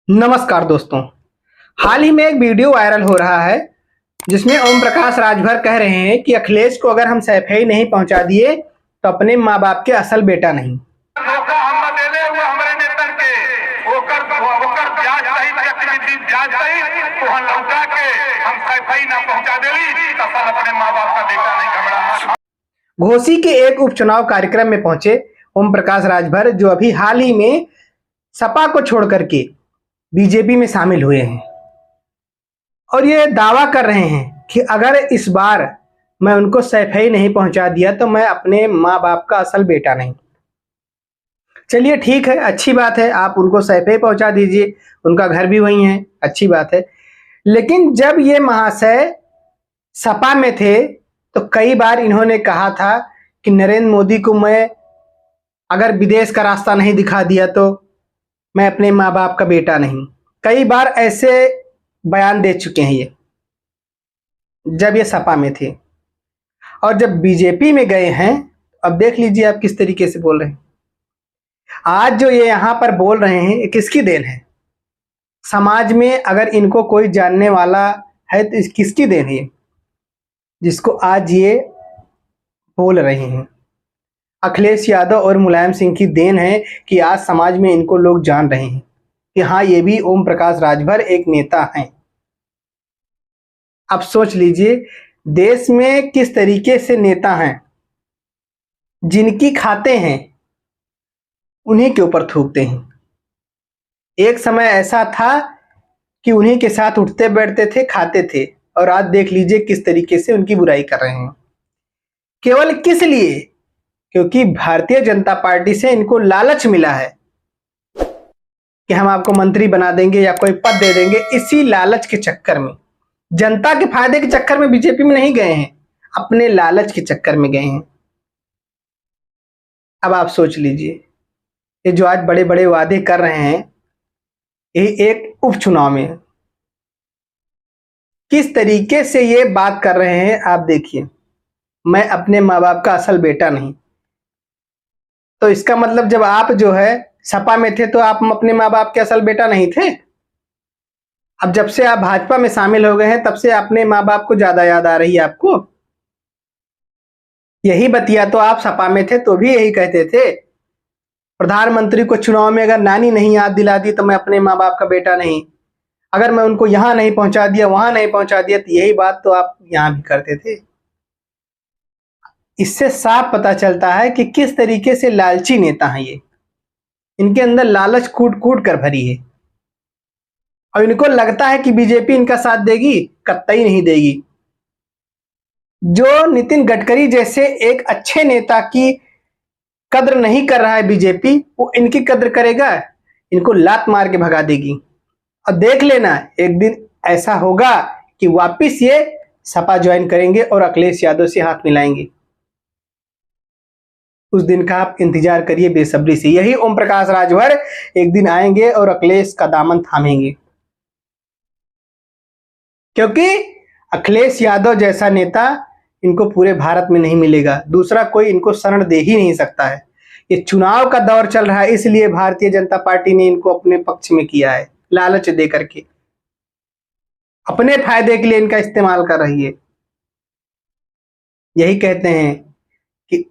नमस्कार दोस्तों। हाल ही में एक वीडियो वायरल हो रहा है जिसमें ओम प्रकाश राजभर कह रहे हैं कि अखिलेश को अगर हम सैफई नहीं पहुंचा दिए तो अपने माँ बाप के असल बेटा नहीं। घोसी के एक उपचुनाव कार्यक्रम में पहुंचे ओम प्रकाश राजभर, जो अभी हाल ही में सपा को छोड़ करके बीजेपी में शामिल हुए हैं और ये दावा कर रहे हैं कि अगर इस बार मैं उनको सैफई नहीं पहुंचा दिया तो मैं अपने माँ बाप का असल बेटा नहीं। चलिए ठीक है, अच्छी बात है, आप उनको सैफई पहुंचा दीजिए, उनका घर भी वहीं है, अच्छी बात है। लेकिन जब ये महाशय सपा में थे तो कई बार इन्होंने कहा था कि नरेंद्र मोदी को मैं अगर विदेश का रास्ता नहीं दिखा दिया तो मैं अपने माँ बाप का बेटा नहीं। कई बार ऐसे बयान दे चुके हैं ये, जब ये सपा में थे। और जब बीजेपी में गए हैं, अब देख लीजिए आप किस तरीके से बोल रहे हैं। आज जो ये यहाँ पर बोल रहे हैं, ये किसकी देन है? समाज में अगर इनको कोई जानने वाला है तो किसकी देन है, जिसको आज ये बोल रहे हैं? अखिलेश यादव और मुलायम सिंह की देन है कि आज समाज में इनको लोग जान रहे हैं कि हाँ, ये भी ओम प्रकाश राजभर एक नेता हैं। अब सोच लीजिए देश में किस तरीके से नेता हैं, जिनकी खाते हैं उन्हीं के ऊपर थूकते हैं। एक समय ऐसा था कि उन्हीं के साथ उठते बैठते थे, खाते थे, और आज देख लीजिए किस तरीके से उनकी बुराई कर रहे हैं। केवल किस लिए? क्योंकि भारतीय जनता पार्टी से इनको लालच मिला है कि हम आपको मंत्री बना देंगे या कोई पद दे देंगे। इसी लालच के चक्कर में, जनता के फायदे के चक्कर में बीजेपी में नहीं गए हैं, अपने लालच के चक्कर में गए हैं। अब आप सोच लीजिए, ये जो आज बड़े बड़े वादे कर रहे हैं, ये एक उपचुनाव में किस तरीके से ये बात कर रहे हैं आप देखिए, मैं अपने माँ बाप का असल बेटा नहीं। तो इसका मतलब जब आप जो है सपा में थे तो आप अपने माँ बाप के असल बेटा नहीं थे। अब जब से आप भाजपा में शामिल हो गए हैं तब से अपने माँ बाप को ज्यादा याद आ रही है आपको। यही बतिया तो आप सपा में थे तो भी यही कहते थे, प्रधानमंत्री को चुनाव में अगर नानी नहीं याद दिला दी तो मैं अपने माँ बाप का बेटा नहीं। अगर मैं उनको यहां नहीं पहुंचा दिया, वहां नहीं पहुंचा दिया, तो यही बात तो आप यहां भी करते थे। इससे साफ पता चलता है कि किस तरीके से लालची नेता हैं ये। इनके अंदर लालच कूट कूट कर भरी है और इनको लगता है कि बीजेपी इनका साथ देगी, कतई नहीं देगी। जो नितिन गडकरी जैसे एक अच्छे नेता की कद्र नहीं कर रहा है बीजेपी, वो इनकी कद्र करेगा, इनको लात मार के भगा देगी। और देख लेना, एक दिन ऐसा होगा कि वापिस ये सपा ज्वाइन करेंगे और अखिलेश यादव से हाथ मिलाएंगे। उस दिन का आप इंतजार करिए बेसब्री से। यही ओम प्रकाश राजभर एक दिन आएंगे और अखिलेश का दामन थामेंगे, क्योंकि अखिलेश यादव जैसा नेता इनको पूरे भारत में नहीं मिलेगा। दूसरा कोई इनको शरण दे ही नहीं सकता है। ये चुनाव का दौर चल रहा है, इसलिए भारतीय जनता पार्टी ने इनको अपने पक्ष में किया है, लालच दे करके अपने फायदे के लिए इनका इस्तेमाल कर रही है। यही कहते हैं कि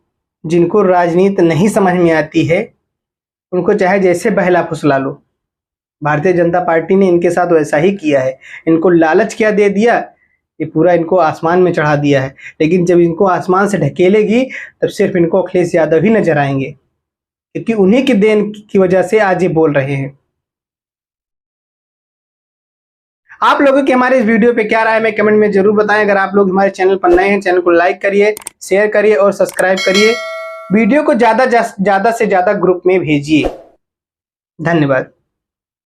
जिनको राजनीति नहीं समझ में आती है उनको चाहे जैसे बहला फुसला लो। भारतीय जनता पार्टी ने इनके साथ वैसा ही किया है। इनको लालच क्या दे दिया, ये पूरा इनको आसमान में चढ़ा दिया है। लेकिन जब इनको आसमान से ढकेलेगी तब सिर्फ इनको अखिलेश यादव ही नजर आएंगे, क्योंकि उन्हीं की देन की वजह से आज ये बोल रहे हैं। आप लोगों की हमारे इस वीडियो पे क्या राय है, मैं कमेंट में जरूर बताएं। अगर आप लोग हमारे चैनल पर नए हैं, चैनल को लाइक करिए, शेयर करिए और सब्सक्राइब करिए। वीडियो को ज्यादा से ज्यादा ग्रुप में भेजिए। धन्यवाद।